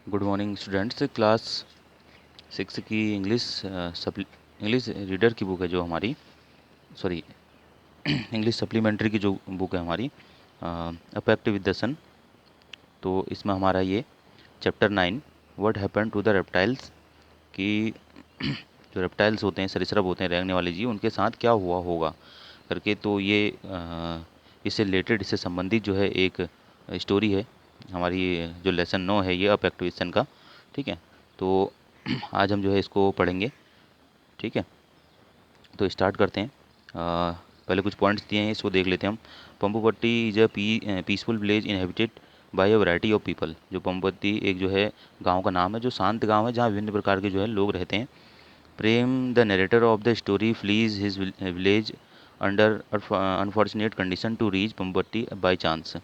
Good morning students. Class 6 की English reader की book है जो हमारी, सॉरी, इंग्लिश सप्लीमेंट्री की जो बुक है हमारी, a pact with the sun. तो इसमें हमारा ये chapter 9, what happened to the reptiles, कि जो रेप्टाइल्स होते हैं, सरीसृप होते हैं, रेंगने वाले जीव, उनके साथ क्या हुआ होगा करके। तो ये इससे रिलेटेड, इससे संबंधित जो है एक स्टोरी है हमारी। जो लेसन 9 है ये अपैक्टिवेशन का, ठीक है। तो आज हम जो है इसको पढ़ेंगे, ठीक है। तो स्टार्ट करते हैं। पहले कुछ पॉइंट्स दिए हैं, इसको देख लेते हैं हम। Pambupatti is a peaceful village inhabited by a variety of people. जो पंबुपट्टी एक जो है गांव का नाम है, जो शांत गांव है जहाँ विभिन्न प्रकार के जो है लोग रहते हैं। Prem the narrator of the story flees his village under unfortunate condition to reach Pambupatti by chance.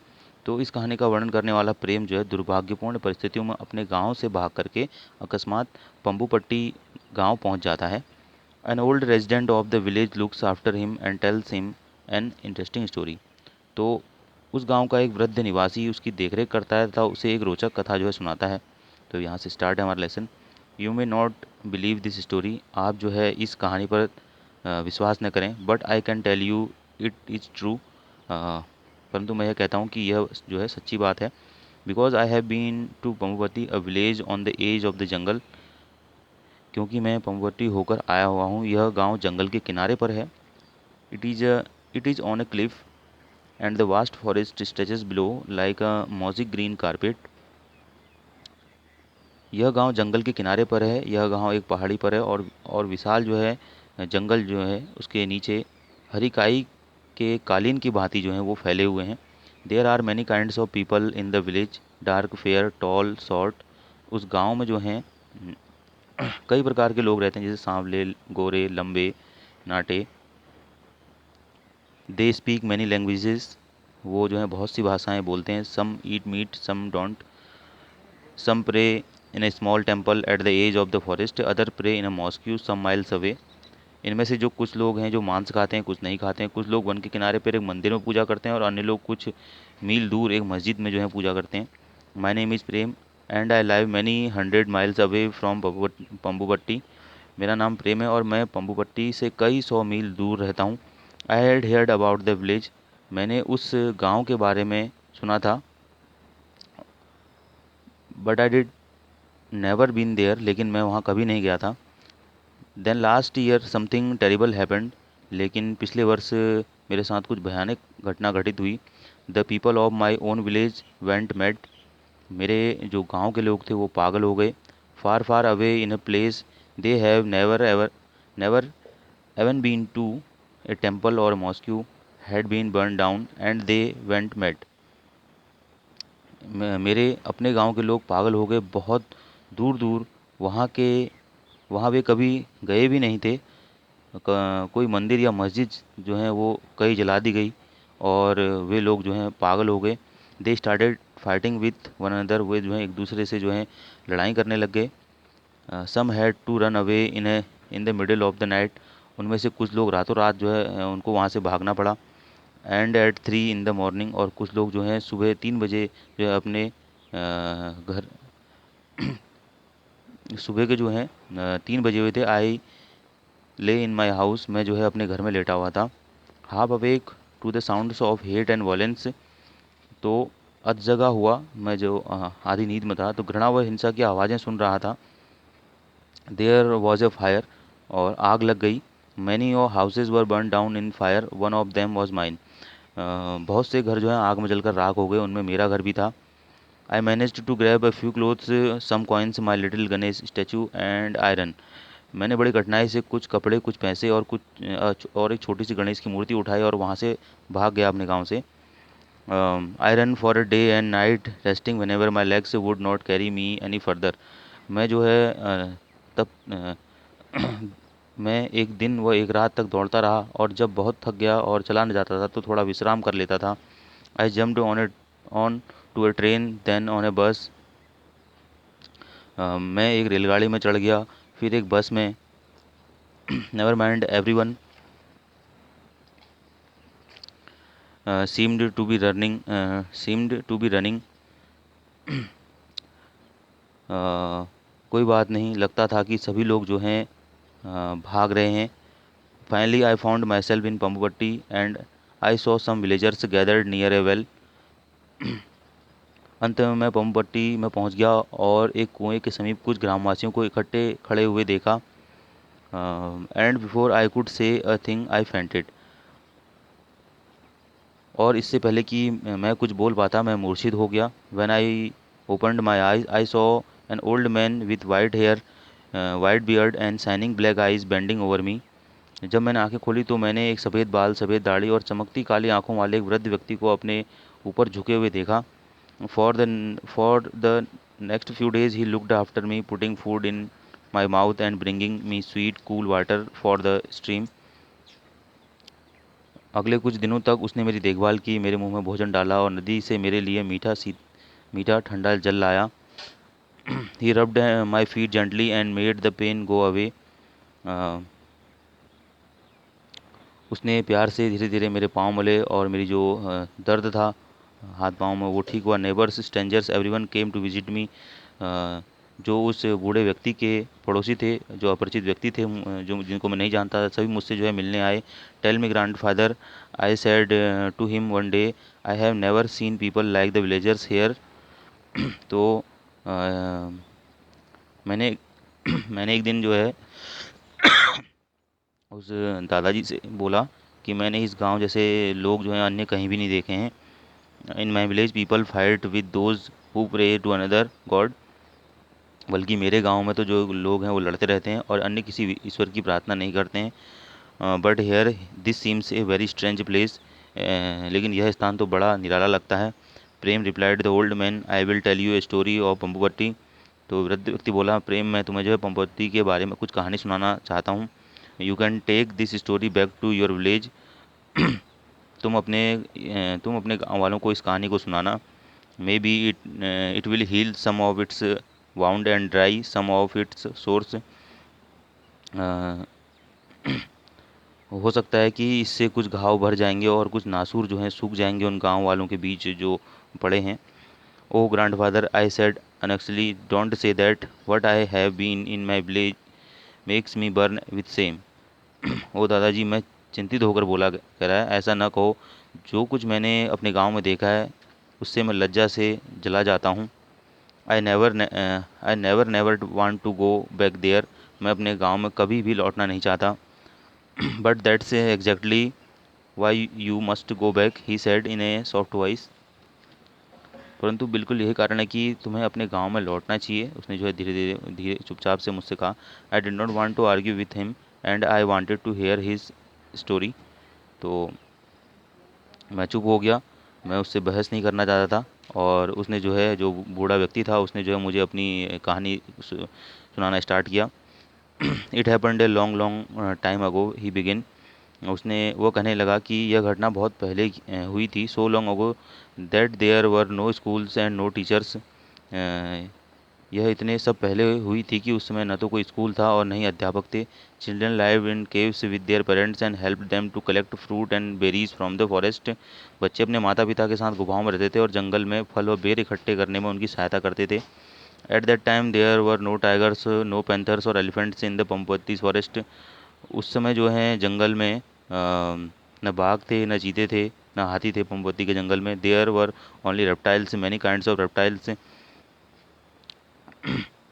तो इस कहानी का वर्णन करने वाला प्रेम जो है दुर्भाग्यपूर्ण परिस्थितियों में अपने गांव से भाग करके अकस्मात पंबुपट्टी गांव पहुंच जाता है। An old resident of the village looks after him and tells him an interesting story. तो उस गांव का एक वृद्ध निवासी उसकी देखरेख करता है तथा उसे एक रोचक कथा जो है सुनाता है। तो यहाँ से स्टार्ट है हमारा lesson. You may not believe this story, आप जो है इस कहानी पर विश्वास न करें, but I can tell you it is true. परंतु मैं यह कहता हूँ कि यह जो है सच्ची बात है। Because I have been to Pambupati a village on the edge of the jungle, क्योंकि मैं पंबुपति होकर आया हुआ हूँ। यह गांव जंगल के किनारे पर है। It is it is on a cliff and the vast forest stretches below like a मॉजिक green carpet. यह गांव जंगल के किनारे पर है, यह गांव एक पहाड़ी पर है, और विशाल जो है जंगल जो है उसके नीचे हरी काई के कालीन की भांति जो है वो फैले हुए हैं। There are many kinds of people in the village, dark, fair, tall, short. उस गांव में जो हैं कई प्रकार के लोग रहते हैं, जैसे सांवले, गोरे, लंबे, नाटे। दे स्पीक मैनी लैंग्वेजेस, वो जो है बहुत सी भाषाएं बोलते हैं। Some eat meat, some don't, some pray in a small temple at the edge of the forest, other pray in a mosque some miles away। इनमें से जो कुछ लोग हैं जो मांस खाते हैं, कुछ नहीं खाते हैं। कुछ लोग वन के किनारे पर एक मंदिर में पूजा करते हैं और अन्य लोग कुछ मील दूर एक मस्जिद में जो है पूजा करते हैं। My name is Prem and I live many 100 miles away from Pambupatti. मेरा नाम प्रेम है और मैं पंबुपट्टी से कई 100 मील दूर रहता हूँ। I had heard about the village, मैंने उस गांव के बारे में सुना था। But I did never been there, लेकिन मैं वहाँ कभी नहीं गया था। Then last year something terrible happened, लेकिन पिछले वर्ष मेरे साथ कुछ भयानक घटना घटित हुई। The people of my own village went mad, मेरे जो गांव के लोग थे वो पागल हो गए। Far far away in a place they have never even been to, a temple और mosque had been burn down and they went mad. मेरे अपने गांव के लोग पागल हो गए, बहुत दूर दूर वहाँ के, वहाँ वे कभी गए भी नहीं थे। कोई मंदिर या मस्जिद जो है वो कई जला दी गई और वे लोग जो हैं पागल हो गए। They started fighting with one another, वे जो है एक दूसरे से जो है लड़ाई करने लग गए। Some had to run away in the middle of the night, उनमें से कुछ लोग रातों रात जो है उनको वहाँ से भागना पड़ा। And at 3 in the morning, और कुछ लोग जो हैं सुबह 3 बजे जो है अपने घर, सुबह के जो हैं 3 बजे हुए थे। आई ले इन माई हाउस, मैं जो है अपने घर में लेटा हुआ था। Half awake to the sounds of hate and violence, तो अध जगा हुआ मैं जो आधी नींद में था, तो घृणा व हिंसा की आवाज़ें सुन रहा था। देयर वॉज ए फायर, और आग लग गई। मैनी और houses were burn down in fire, one of them was mine. बहुत से घर जो हैं आग में जलकर राख हो गए, उनमें मेरा घर भी था। I manage to grab a few clothes, some coins, my little Ganesh statue and iron. मैंने बड़ी कठिनाई से कुछ कपड़े, कुछ पैसे और और एक छोटी सी गणेश की मूर्ति उठाई और वहाँ से भाग गया अपने गांव से। I run for a day and night resting when ever my legs would not carry me any further. मैं जो है तब मैं एक दिन व एक रात तक दौड़ता रहा, और जब बहुत थक गया और चला न जाता था तो थोड़ा विश्राम कर लेता था। I jumped on to a train, then on a bus. मैं एक रेलगाड़ी में चढ़ गया, फिर एक बस में। Never mind everyone seemed to be running कोई बात नहीं, लगता था कि सभी लोग जो हैं भाग रहे हैं। Finally I found myself in Pampupatti and I saw some villagers gathered near a well. अंत में मैं पंपुपट्टी में पहुंच गया और एक कुएं के समीप कुछ ग्रामवासियों को इकट्ठे खड़े हुए देखा। And before I could say a thing I fainted. और इससे पहले कि मैं कुछ बोल पाता मैं मूर्छित हो गया। When I opened my eyes I saw an old man with white hair, white beard and shining black eyes bending over me. जब मैंने आंखें खोली तो मैंने एक सफ़ेद बाल, सफ़ेद दाढ़ी और चमकती काली आंखों वाले एक वृद्ध व्यक्ति को अपने ऊपर झुके हुए देखा। For the next few days he looked after me, putting food in my mouth and bringing me sweet cool water for the stream. अगले कुछ दिनों तक उसने मेरी देखभाल की, मेरे मुंह में भोजन डाला और नदी से मेरे लिए मीठा ठंडा जल लाया। He rubbed my feet gently and made the pain go away. उसने प्यार से धीरे धीरे मेरे पाँव मले और मेरी जो दर्द था हाथ पाँव में वो ठीक हुआ। Neighbours, strangers, everyone came to visit me. जो उस बूढ़े व्यक्ति के पड़ोसी थे, जो अपरिचित व्यक्ति थे, जो जिनको मैं नहीं जानता था, सभी मुझसे जो है मिलने आए। Tell me grandfather, I said to him one day, I have never seen people like the villagers here. तो अ, मैंने मैंने एक दिन जो है उस दादाजी से बोला कि मैंने इस गांव जैसे लोग जो हैं अन्य कहीं भी नहीं देखे हैं। In my village people fight with those who pray to another god. बल्कि मेरे गांव में तो जो लोग हैं वो लड़ते रहते हैं और अन्य किसी ईश्वर की प्रार्थना नहीं करते हैं। But here this seems a very strange place. लेकिन यह स्थान तो बड़ा निराला लगता है। Prem replied the old man, I will tell you a story of Pampupatti. तो वृद्ध व्यक्ति बोला, प्रेम, मैं तुम्हें जो है पंपुपट्टी के बारे में कुछ कहानी सुनाना चाहता हूँ। You can take this story back to your village. तुम अपने गाँव वालों को इस कहानी को सुनाना। Maybe it will heal some of its wound and dry some of its source. हो सकता है कि इससे कुछ घाव भर जाएंगे और कुछ नासूर जो हैं सूख जाएंगे उन गांव वालों के बीच जो पड़े हैं। Oh grandfather, I said anxiously, don't say that, what I have been in my village makes me burn with same. Oh दादाजी, मैं चिंतित होकर बोला, कह रहा है, ऐसा न कहो। जो कुछ मैंने अपने गांव में देखा है उससे मैं लज्जा से जला जाता हूँ। I never want to go back there. मैं अपने गांव में कभी भी लौटना नहीं चाहता। But that's exactly why you must go back, he said in a soft voice. परंतु बिल्कुल यही कारण है कि तुम्हें अपने गांव में लौटना चाहिए, उसने जो है धीरे धीरे धीरे चुपचाप से मुझसे कहा। I did not want to argue with him and I wanted to hear his story. तो मैं चुप हो गया, मैं उससे बहस नहीं करना चाहता था। और उसने जो है, जो बूढ़ा व्यक्ति था, उसने जो है मुझे अपनी कहानी सुनाना स्टार्ट किया। It happened a long long time ago, he begin. उसने वो कहने लगा कि यह घटना बहुत पहले हुई थी। So long ago that there were no schools and no teachers. यह इतने सब पहले हुई थी कि उस समय न तो कोई स्कूल था और न ही अध्यापक थे। Children live in caves with their parents and help them to collect fruit and berries from the forest. बच्चे अपने माता पिता के साथ गुफाओं में रहते थे और जंगल में फल और बेर इकट्ठे करने में उनकी सहायता करते थे। At that time there were no tigers, no panthers और elephants in the Pampavati forest. उस समय जो है जंगल में न बाघ थे, न चीते थे, न हाथी थे पंपवती के जंगल में। There were only reptiles, many kinds of reptiles.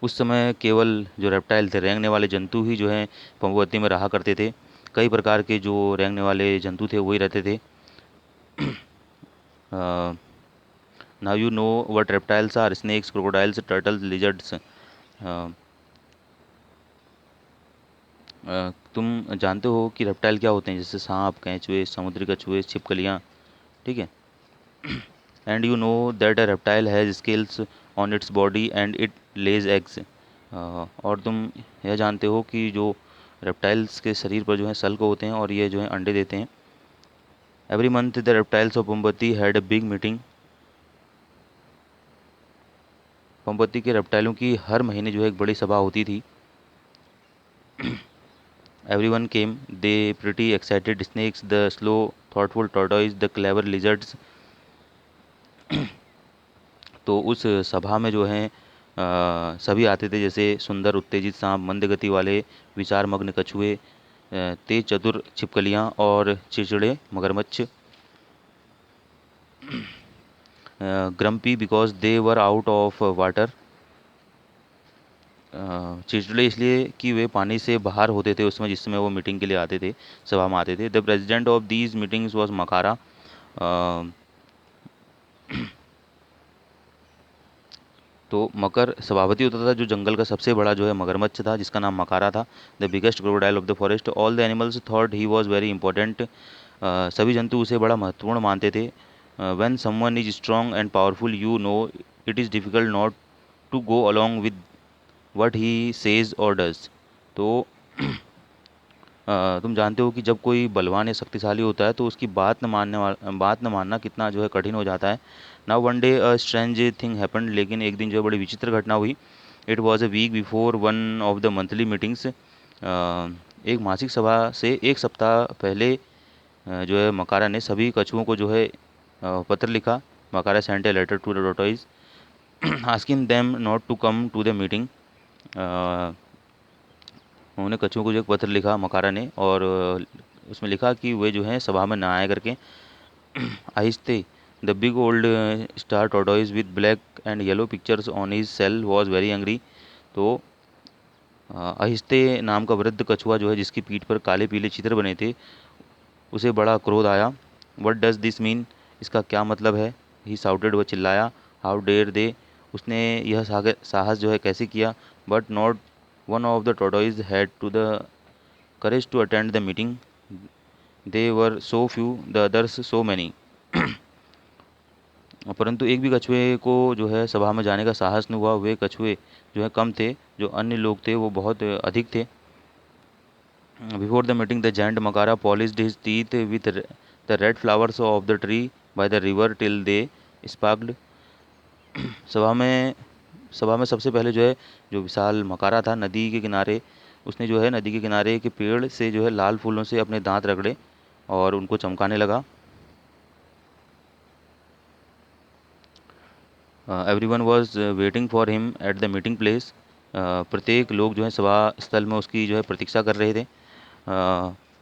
उस समय केवल जो रेप्टाइल थे, रेंगने वाले जंतु ही जो हैं पंपवती में रहा करते थे। कई प्रकार के जो रेंगने वाले जंतु थे वही रहते थे। Now you know what reptiles are, snakes, crocodiles, turtles, lizards. तुम जानते हो कि रेप्टाइल क्या होते हैं, जैसे सांप, केंचुए, समुद्री कछुए, छिपकलियाँ, ठीक है। And you know that a reptile has scales on its body and it Lay's eggs. और तुम यह जानते हो कि जो रेप्टाइल्स के शरीर पर जो है सल्क होते हैं और ये जो है अंडे देते हैं। Every month the reptiles of Pampati had a big meeting. Pampati के रेप्टाइलों की हर महीने जो है एक बड़ी सभा होती थी। Everyone came, they pretty excited snakes, the slow, thoughtful tortoise, the clever lizards। तो उस सभा में जो है सभी आते थे, जैसे सुंदर उत्तेजित सांप, मंद गति वाले विचारमग्न कछुए, तेज चतुर छिपकलियाँ और चिड़चिड़े मगरमच्छ। Grumpy because they were out of water. चिड़चिड़े इसलिए कि वे पानी से बाहर होते थे उस समय, जिस समय वो मीटिंग के लिए आते थे, सभा में आते थे। The president of these meetings was Makara. तो मकर सभापति होता था जो जंगल का सबसे बड़ा जो है मगरमच्छ था, जिसका नाम मकारा था। The biggest crocodile of the forest. All the animals thought he was very important. सभी जंतु उसे बड़ा महत्वपूर्ण मानते थे। When someone is strong and powerful, you know it is difficult not to go along with what he says और does. तो तुम जानते हो कि जब कोई बलवान या शक्तिशाली होता है तो उसकी बात न मानना कितना जो है कठिन हो जाता है। Now one day a strange thing happened. लेकिन एक दिन जो है बड़ी विचित्र घटना हुई। It was a week before one of the monthly meetings. एक मासिक सभा से एक सप्ताह पहले जो है मकारा ने सभी कछुओं को जो है पत्र लिखा। Makara sent a letter to the tortoise asking them not to come to the meeting. उन्होंने कछुओं को जो एक पत्र लिखा मकारा ने, और उसमें लिखा कि वे जो हैं सभा में ना आया करके। आहिस्ते the big old star tortoise with black and yellow pictures on his shell was very angry. तो आहिस्ते नाम का वृद्ध कछुआ जो है, जिसकी पीठ पर काले पीले चित्र बने थे, उसे बड़ा क्रोध आया। What does this mean? इसका क्या मतलब है? ही साउटेड, वह चिल्लाया। How dare they? उसने यह साहस जो है कैसे किया? But not one of the tortoise had to the courage to attend the meeting. They were so few, the others so many. परंतु एक भी कछुए को जो है सभा में जाने का साहस नहीं हुआ। वे कछुए जो है कम थे, जो अन्य लोग थे वो बहुत अधिक थे। Before the meeting the giant Makara polished his teeth with the red flowers of the tree by the river till they sparkled. सभा में सभा में सबसे पहले जो है जो विशाल मकारा था नदी के किनारे, उसने जो है नदी के किनारे के पेड़ से जो है लाल फूलों से अपने दांत रगड़े और उनको चमकाने लगा। Everyone was waiting for him at the meeting place. प्रत्येक लोग जो है सभा स्थल में उसकी जो है प्रतीक्षा कर रहे थे।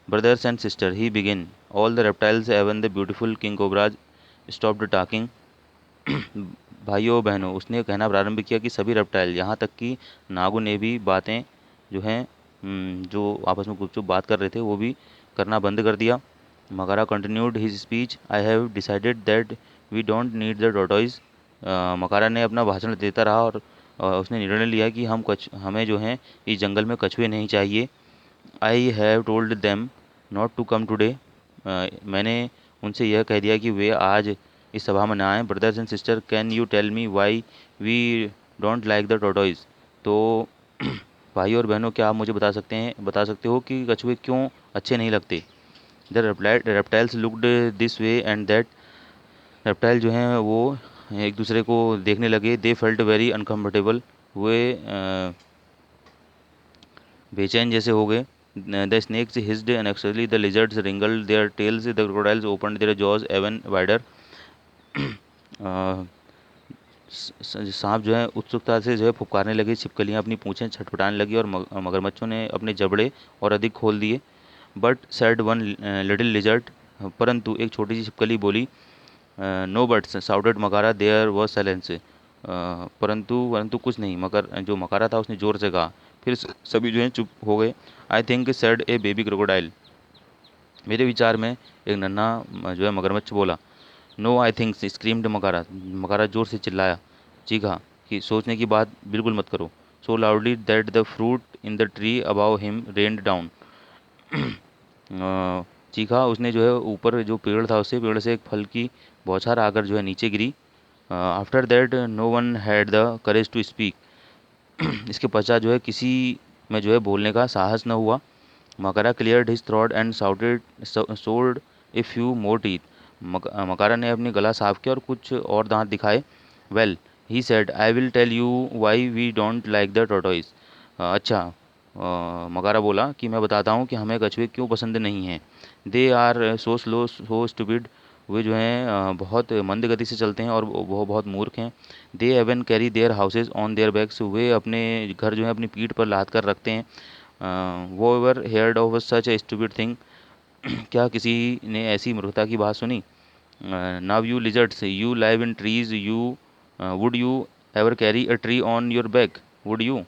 Brothers and sister he begin, all the reptiles even the beautiful king cobras stopped talking. भाइयों बहनों, उसने कहना प्रारंभ किया कि सभी रेप्टाइल, यहाँ तक कि नागों ने भी बातें जो हैं जो आपस में गुपचुप बात कर रहे थे वो भी करना बंद कर दिया। Makara continued his speech, I have decided that we don't need the tortoise. Makara ने अपना भाषण देता रहा और उसने निर्णय लिया कि हमें जो है इस जंगल में कछुए नहीं चाहिए। I have told them not to come today. मैंने उनसे यह कह दिया कि वे आज इस सभा में ना आएँ। Brothers and sister, can you tell me why we don't like the tortoise? तो भाई और बहनों, क्या आप मुझे बता सकते हो कि कछुए क्यों अच्छे नहीं लगते? The reptiles looked this way and that. Reptile जो हैं वो एक दूसरे को देखने लगे। They felt very uncomfortable. वे बेचैन जैसे हो गए। The snakes hissed unexpectedly, the lizards wriggled their tails, the crocodiles opened their jaws even wider. सांप जो है उत्सुकता से जो है फुफकारने लगे, छिपकलियाँ अपनी पूँछें छटपटाने लगी और मगरमच्छों ने अपने जबड़े और अधिक खोल दिए। But said one little lizard, परंतु एक छोटी सी छिपकली बोली। No buts shouted Makara, there was silence. परंतु परंतु कुछ नहीं, मगर जो मकारा था उसने ज़ोर से कहा। फिर सभी जो हैं चुप हो गए। I think sad A baby crocodile, मेरे विचार में एक नन्हा जो है मगरमच्छ बोला। नो आई थिंक, स्क्रीम्ड मकारा, मकारा जोर से चिल्लाया, चीखा कि सोचने की बात बिल्कुल मत करो। So loudly that the fruit in the tree above him rained down. चीखा उसने जो है ऊपर जो पेड़ था उससे पेड़ से एक फल की बौछार आकर जो है नीचे गिरी। After that no one had the courage to speak. इसके पश्चात जो है किसी में जो है बोलने का साहस न हुआ। Makara cleared his throat and shouted showed a few more teeth. Makara ने अपनी गला साफ किया और कुछ और दांत दिखाए। Well he said, I will tell you why we don't like the tortoise. अच्छा, मकारा बोला कि मैं बताता हूँ कि हमें कछुए क्यों पसंद नहीं हैं। They are so slow so stupid, वे जो हैं बहुत मंद गति से चलते हैं और वो बहुत मूर्ख हैं। They even carry their houses on their backs, वे अपने घर जो है अपनी पीठ पर लाद कर रखते हैं। वो ever heard of such A stupid thing, क्या किसी ने ऐसी मूर्खता की बात सुनी? Now you lizards you live in trees, you would you ever carry a tree on your back, would you?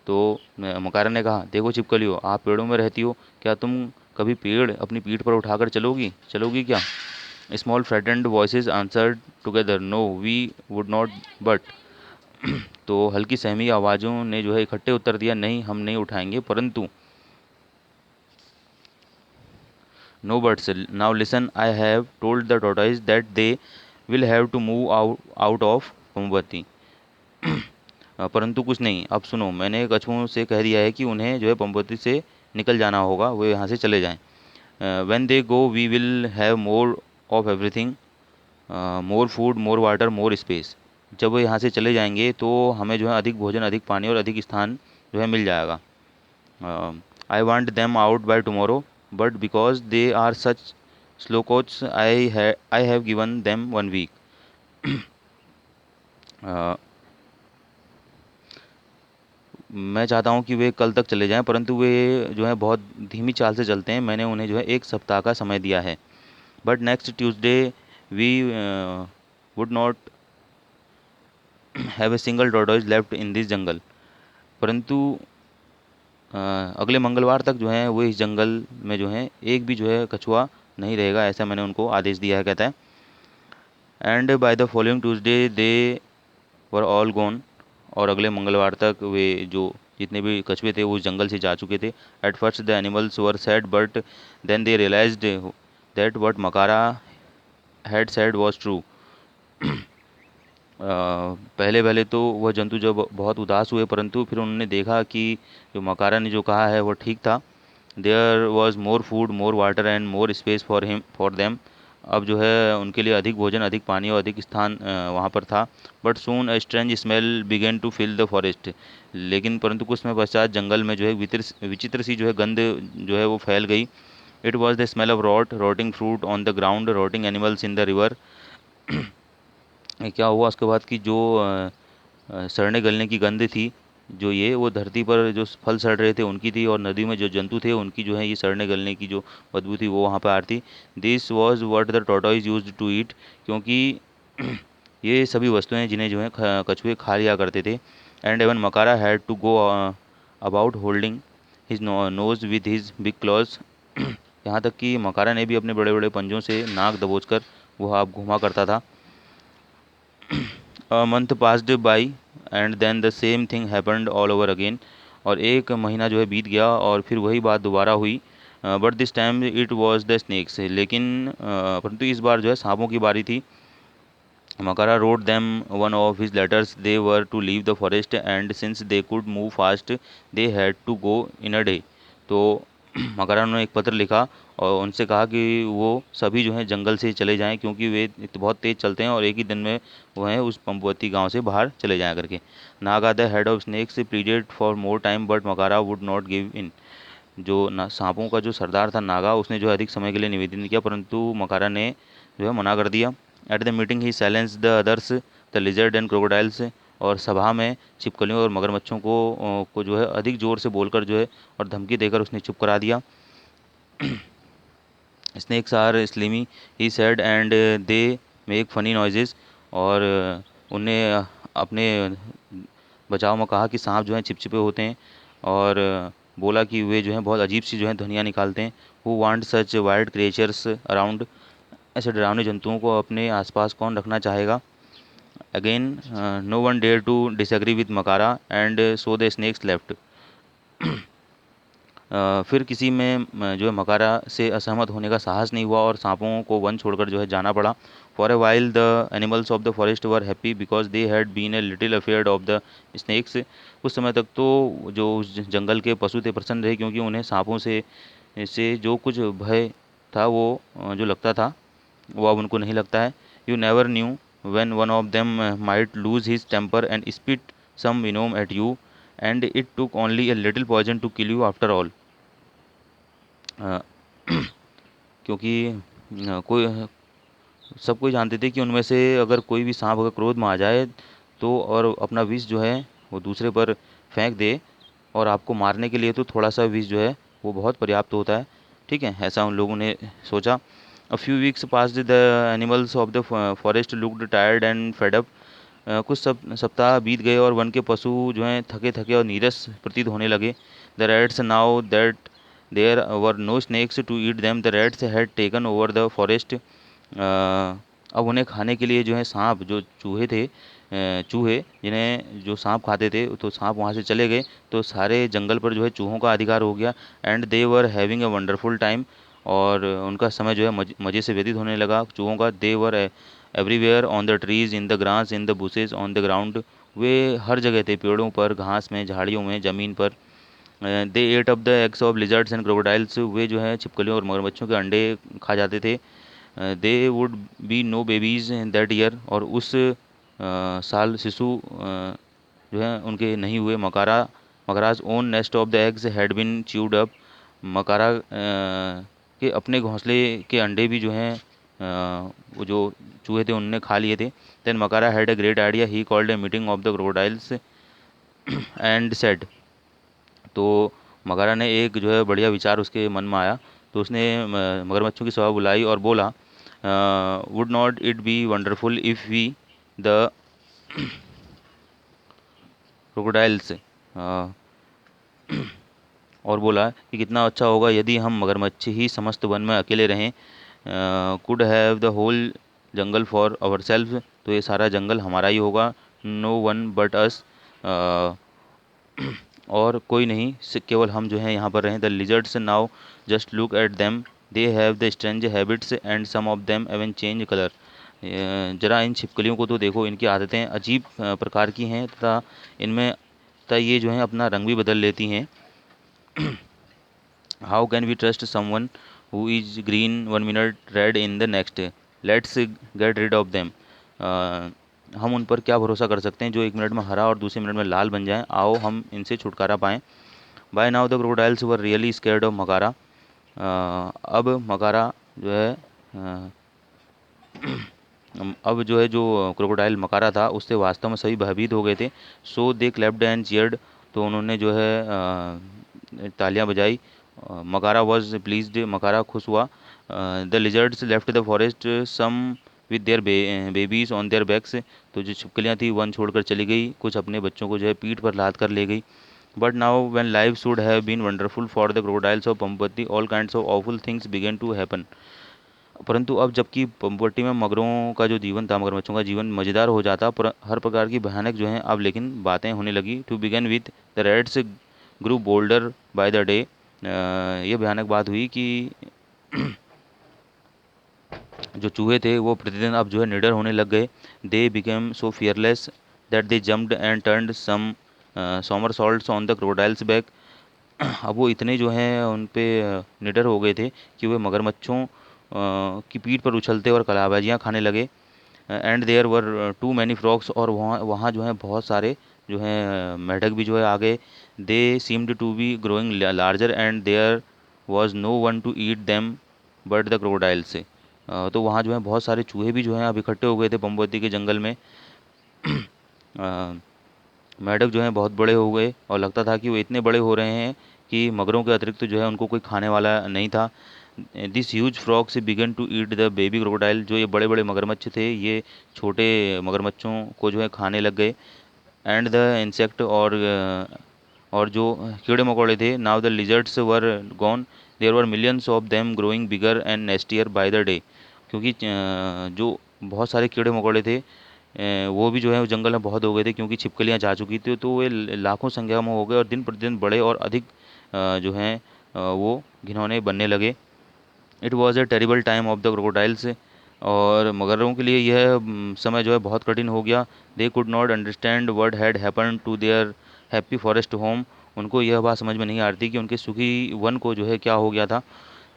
तो मकारा ने कहा, देखो छिपकलियो, आप पेड़ों में रहती हो, क्या तुम कभी पेड़ अपनी पीठ पर उठाकर चलोगी चलोगी क्या? Small frightened voices answered together, no we would not but. तो हल्की सहमी आवाज़ों ने जो है इकट्ठे उत्तर दिया, नहीं हम नहीं उठाएंगे, परंतु। No buts, now listen, I have told the tortoise that they will have to move out of Pambati. परंतु कुछ नहीं, अब सुनो, मैंने कछुओं से कह दिया है कि उन्हें जो है पंबती से निकल जाना होगा, वो यहाँ से चले जाएं। When they go we will have more of everything, more food, more water, more space. जब वो यहाँ से चले जाएंगे तो हमें जो है अधिक भोजन, अधिक पानी और अधिक स्थान जो है मिल जाएगा। I want them out by tomorrow, but because they are such slow coach I have given them 1 week. मैं चाहता हूँ कि वे कल तक चले जाएं, परंतु वे जो है बहुत धीमी चाल से चलते हैं, मैंने उन्हें जो है 1 सप्ताह का समय दिया है। But next Tuesday we would not have a single tortoise left in this jungle, परंतु अगले मंगलवार तक जो है वो इस जंगल में जो है एक भी जो है कछुआ नहीं रहेगा, ऐसा मैंने उनको आदेश दिया है, कहता है। And by the following Tuesday they were all gone, और अगले मंगलवार तक वे जो जितने भी कछुए थे वो उस जंगल से जा चुके थे। At first the animals were sad, but then they realised that what Makara had said was true. पहले पहले तो वह जंतु जब बहुत उदास हुए, परंतु फिर उन्होंने देखा कि जो मकारा ने जो कहा है वो ठीक था। There was more food, more water and more space for them. अब जो है उनके लिए अधिक भोजन, अधिक पानी और अधिक स्थान वहाँ पर था। But soon a strange smell began to fill the forest, लेकिन परंतु कुछ समय पश्चात जंगल में जो है विचित्र सी जो है गंध जो है वो फैल गई। It was the smell of rotting fruit on the ground, rotting animals in the river. क्या हुआ उसके बाद कि जो सड़ने गलने की गंध थी, जो ये वो धरती पर जो फल सड़ रहे थे उनकी थी, और नदी में जो जंतु थे उनकी जो है ये सड़ने गलने की जो बदबू थी वो वहाँ पर आ रही थी। This was what the tortoise used to eat, क्योंकि ये सभी वस्तुएं जिन्हें जो है कछुए खा लिया करते थे। And even Makara had to go about holding his nose with his big claws. यहाँ तक कि मकारा ने भी अपने बड़े बड़े पंजों से नाक दबोचकर वो आप घुमा करता था। A month passed by and then the same thing happened all over again, और एक महीना जो है बीत गया और फिर वही बात दोबारा हुई। But this time it was the snakes, लेकिन परंतु इस बार जो है सांपों की बारी थी। मकारा wrote them one of his letters, they were to leave the forest and since they could move fast they had to go in a day। तो मकारा ने एक पत्र लिखा और उनसे कहा कि वो सभी जो हैं जंगल से चले जाएं, क्योंकि वे बहुत तेज़ चलते हैं और एक ही दिन में वो हैं उस पंपवती गांव से बाहर चले जाया करके। Naga the head of snakes pleaded for more time but Makara would not give in. जो सांपों का जो सरदार था नागा, उसने जो है अधिक समय के लिए निवेदन किया, परंतु मकारा ने जो है मना कर दिया। At the meeting he silence the others, the lizard and crocodiles. और सभा में छिपकलियों और मगरमच्छों को जो है अधिक ज़ोर से बोलकर जो है और धमकी देकर उसने चुप करा दिया। Snakes are slimy he said and they make funny noises. और उनने अपने बचाव में कहा कि सांप जो हैं चिपचिपे होते हैं, और बोला कि वे जो हैं बहुत अजीब सी जो है ध्वनियाँ निकालते हैं। Who want such wild creatures around, ऐसे डरावने जंतुओं को अपने आसपास कौन रखना चाहेगा। Again no one dare to disagree with Makara and so the snakes left. फिर किसी में जो है मकारा से असहमत होने का साहस नहीं हुआ और सांपों को वन छोड़कर जो है जाना पड़ा। For a while the animals of the forest were happy because they had been a little afraid of the snakes. कुछ समय तक तो जो उस जंगल के पशु थे प्रसन्न रहे, क्योंकि उन्हें सांपों से जो कुछ भय था वो जो लगता था वो अब उनको नहीं लगता है। You never knew when one of them might lose his temper and spit some venom at you, and it took only a little poison to kill you after all। क्योंकि कोई सब कोई जानते थे कि उनमें से अगर कोई भी सांप अगर क्रोध में आ जाए तो और अपना विष जो है वो दूसरे पर फेंक दे, और आपको मारने के लिए तो थोड़ा सा विष जो है वो बहुत पर्याप्त होता है। ठीक है, ऐसा उन लोगों ने सोचा। A few weeks passed, the animals of the forest looked tired and fed up. कुछ सप्ताह बीत गए और वन के पशु जो हैं थके थके और नीरस प्रतीत होने लगे। The rats, now that there were no snakes to eat them, the rats had taken over the forest. अब उन्हें खाने के लिए जो है सांप, जो चूहे थे, चूहे जिन्हें जो सांप खाते थे, तो सांप वहाँ से चले गए, तो सारे जंगल पर जो है चूहों का अधिकार हो गया। And they were having a wonderful time, और उनका समय जो है मज़े से व्यतीत होने लगा चूहों का। They were everywhere, on the trees, in the grass, in the bushes, on the ground. वे हर जगह थे, पेड़ों पर, घास में, झाड़ियों में, ज़मीन पर। They ate up the eggs of lizards and crocodiles, वे जो है छिपकलियों और मगरमच्छों के अंडे खा जाते थे। They would be no babies in that year, और उस साल शिशु जो है उनके नहीं हुए। Makara's own nest of the eggs had been chewed up, Makara के अपने घोंसले के अंडे भी जो हैं वो जो चूहे थे उनने खा लिए थे। Then Makara had a great idea, he called a meeting of the crocodiles and said. तो मकरा ने एक जो है बढ़िया विचार उसके मन में आया, तो उसने मगरमच्छों की सभा बुलाई और बोला, would not it be wonderful if we the crocodiles, और बोला कि कितना अच्छा होगा यदि हम मगरमच्छ ही समस्त वन में अकेले रहें। Could have the whole jungle for ourselves, तो ये सारा जंगल हमारा ही होगा। नो वन बट अस, और कोई नहीं, केवल हम जो हैं यहाँ पर रहें। The lizards now just look at them, they have the strange habits and some of them even change colour. जरा इन छिपकलियों को तो देखो, इनकी आदतें अजीब प्रकार की हैं, तथा ये जो हैं अपना रंग भी बदल लेती हैं। How can we trust someone who is green one minute, red in the next, let's get rid of them. हम उन पर क्या भरोसा कर सकते हैं जो एक मिनट में हरा और दूसरे मिनट में लाल बन जाएं। आओ हम इनसे छुटकारा पाएं। By now the crocodiles were really scared of Makara. अब मकारा जो है अब जो है जो क्रोकोडाइल मकारा था उससे वास्तव में सभी भयभीत हो गए थे। सो दे क्लैप्ड एंड चीयर्ड, तो उन्होंने जो है तालियां बजाई। मकारा वॉज प्लीज्ड, मकारा खुश हुआ। The lizards left the forest some with their babies on their backs, तो जो छिपकलियाँ थी वन छोड़कर चली गई, कुछ अपने बच्चों को जो है पीठ पर लाद कर ले गई। But now when life should have been wonderful for the crocodiles of Pampati, all kinds of awful things began to happen. परंतु अब जबकि पंपवटी में मगरों का जो जीवन था, मगरमच्छों का जीवन मज़ेदार हो जाता, पर हर प्रकार की भयानक जो हैं अब लेकिन बातें होने लगी। To begin with, the rats grew bolder by the day. ये भयानक बात हुई कि जो चूहे थे वो प्रतिदिन अब जो है निडर होने लग गए। They became so fearless that they jumped and turned some somersaults on the crocodiles back. अब वो इतने जो हैं उन पे निडर हो गए थे कि वे मगरमच्छों की पीठ पर उछलते और कलाबाजियाँ खाने लगे। And there were too many frogs, और वहाँ वहाँ जो हैं बहुत सारे जो हैं मेढक भी जो है आ गए। They seemed to be growing larger and there was no one to eat them but the crocodiles. तो वहाँ जो है बहुत सारे चूहे भी जो हैं अब इकट्ठे हो गए थे पंबवती के जंगल में। मेढक जो हैं बहुत बड़े हो गए, और लगता था कि वो इतने बड़े हो रहे हैं कि मगरों के अतिरिक्त जो है उनको कोई खाने वाला नहीं था। This huge frogs began to eat the baby crocodile, जो ये बड़े बड़े मगरमच्छ थे ये छोटे मगरमच्छों को जो है खाने लग गए। एंड द इंसेक्ट, और जो कीड़े मकोड़े थे, now the lizards were gone, there were millions of them growing bigger and nastier by the day. क्योंकि जो बहुत सारे कीड़े मकोड़े थे वो भी जो है जंगल में बहुत हो गए थे, क्योंकि छिपकलियाँ जा चुकी थी, तो वे लाखों संख्या में हो गए और दिन प्रतिदिन बड़े और अधिक जो हैं वो घिनौने बनने लगे। It was A terrible time of the crocodiles, और मगरों के लिए यह समय जो है बहुत कठिन हो गया। They could not understand what had happen to their happy forest home, उनको यह बात समझ में नहीं आ रही थी कि उनके सुखी वन को जो है क्या हो गया था।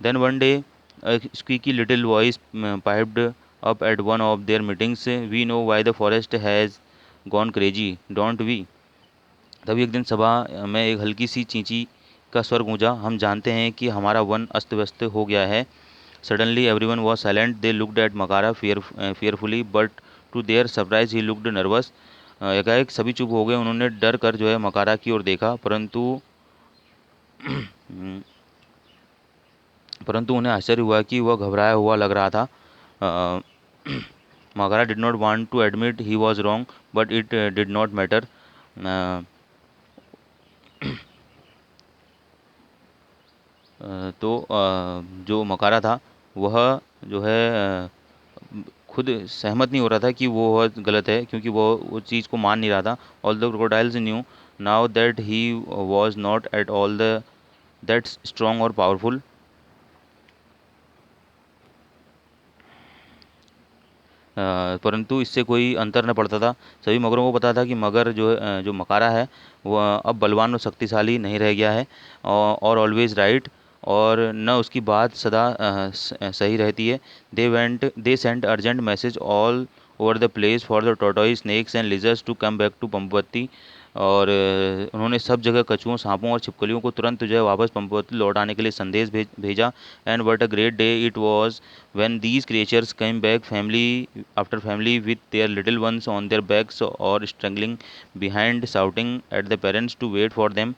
Then one day squeaky little voice piped up at one of their meetings, we know why the forest has gone crazy don't we. तभी एक दिन सभा में एक हल्की सी चींची का स्वर गूंजा, हम जानते हैं कि हमारा वन अस्त व्यस्त हो गया है, Suddenly everyone was silent. They looked at Makara fearfully, but to their surprise he looked nervous. एकाएक सभी चुप हो गए। उन्होंने डर कर जो है मकारा की ओर देखा, परंतु उन्हें आश्चर्य हुआ कि वह घबराया हुआ लग रहा था। Makara did not want to admit he was wrong, but it did not matter. तो जो मकारा था वह जो है खुद सहमत नहीं हो रहा था कि वो बहुत गलत है, क्योंकि वो चीज़ को मान नहीं रहा था। All the crocodiles new now that he was not at all the that strong और पावरफुल। परंतु इससे कोई अंतर न पड़ता था। सभी मगरों को पता था कि मगर जो मकारा है वह अब बलवान और शक्तिशाली नहीं रह गया है, और ऑलवेज राइट, और न उसकी बात सदा सही रहती है। They sent urgent message all over the place for the tortoise snakes and lizards to come back to Pampavati. और उन्होंने सब जगह कछुओं, सांपों और छिपकलियों को तुरंत जो है वापस पंपवती लौट आने के लिए संदेश भेजा। And what a great day it was when these creatures came back, family after family, with their little ones on their backs or struggling behind, shouting at the parents to wait for them.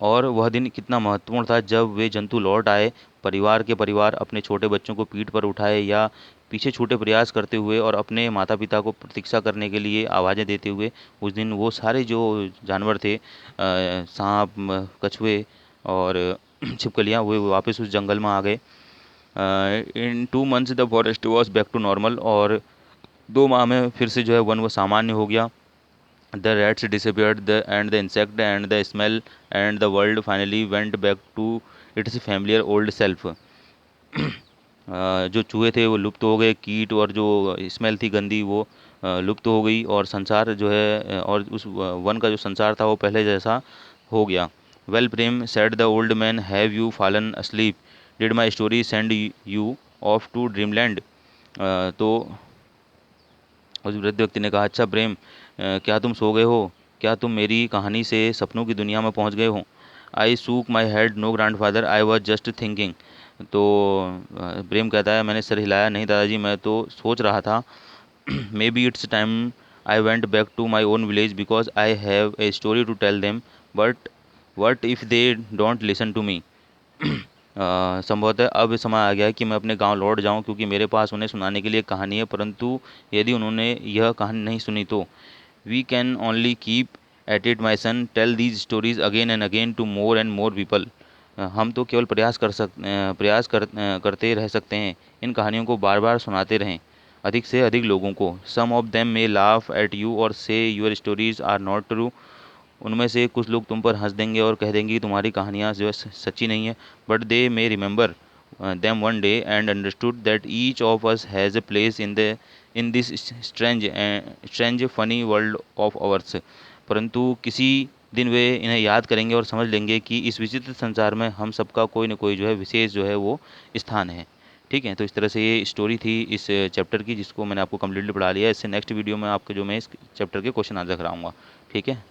और वह दिन कितना महत्वपूर्ण था जब वे जंतु लौट आए, परिवार के परिवार अपने छोटे बच्चों को पीठ पर उठाए या पीछे छूटे प्रयास करते हुए और अपने माता पिता को प्रतीक्षा करने के लिए आवाज़ें देते हुए। उस दिन वो सारे जो जानवर थे, सांप, कछुए और छिपकलियाँ, वो वापस उस जंगल में आ गए। In 2 months the forest was back to normal, और 2 माह में फिर से जो है वन वो सामान्य हो गया। The rats disappeared the end the insect and the smell and the world finally went back to its familiar old self. जो चूहे थे वो लुप्त हो गए, कीट और जो स्मेल थी गंदी वो लुप्त हो गई, और संसार जो है और उस वन का जो संसार था वो पहले जैसा हो गया। Well Prem, said the old man, have you fallen asleep, did my story send you off to dreamland. तो उस वृद्ध व्यक्ति ने कहा, अच्छा प्रेम, क्या तुम सो गए हो? क्या तुम मेरी कहानी से सपनों की दुनिया में पहुंच गए हो? I shook my head, no grandfather, I was just thinking. तो प्रेम कहता है, मैंने सर हिलाया, नहीं दादाजी, मैं तो सोच रहा था। Maybe it's time I went back to my own village because I have a story to tell them, but what if they don't listen to me. संभवतः अब समय आ गया है कि मैं अपने गांव लौट जाऊं, क्योंकि मेरे पास उन्हें सुनाने के लिए कहानी है, परंतु यदि उन्होंने यह कहानी नहीं सुनी तो। We can only keep at it my son, tell these stories again and again to more and more people. हम तो केवल करते रह सकते हैं, इन कहानियों को बार बार सुनाते रहें अधिक से अधिक लोगों को। Some of them may laugh at you और say your stories are not true. उनमें से कुछ लोग तुम पर हंस देंगे और कह देंगे कि तुम्हारी कहानियाँ जो है सच्ची नहीं है। But they may remember them one day and understood that each of us has a place in this strange funny world of hours. परंतु किसी दिन वे इन्हें याद करेंगे और समझ लेंगे कि इस विचित्र संसार में हम सबका कोई न कोई जो है विशेष जो है वो स्थान है। ठीक है, तो इस तरह से ये स्टोरी थी इस चैप्टर की, जिसको मैंने आपको कम्प्लीटली पढ़ा लिया है। इससे नेक्स्ट वीडियो में आपके जो मैं इस चैप्टर के क्वेश्चन आंसर कराऊंगा। ठीक है।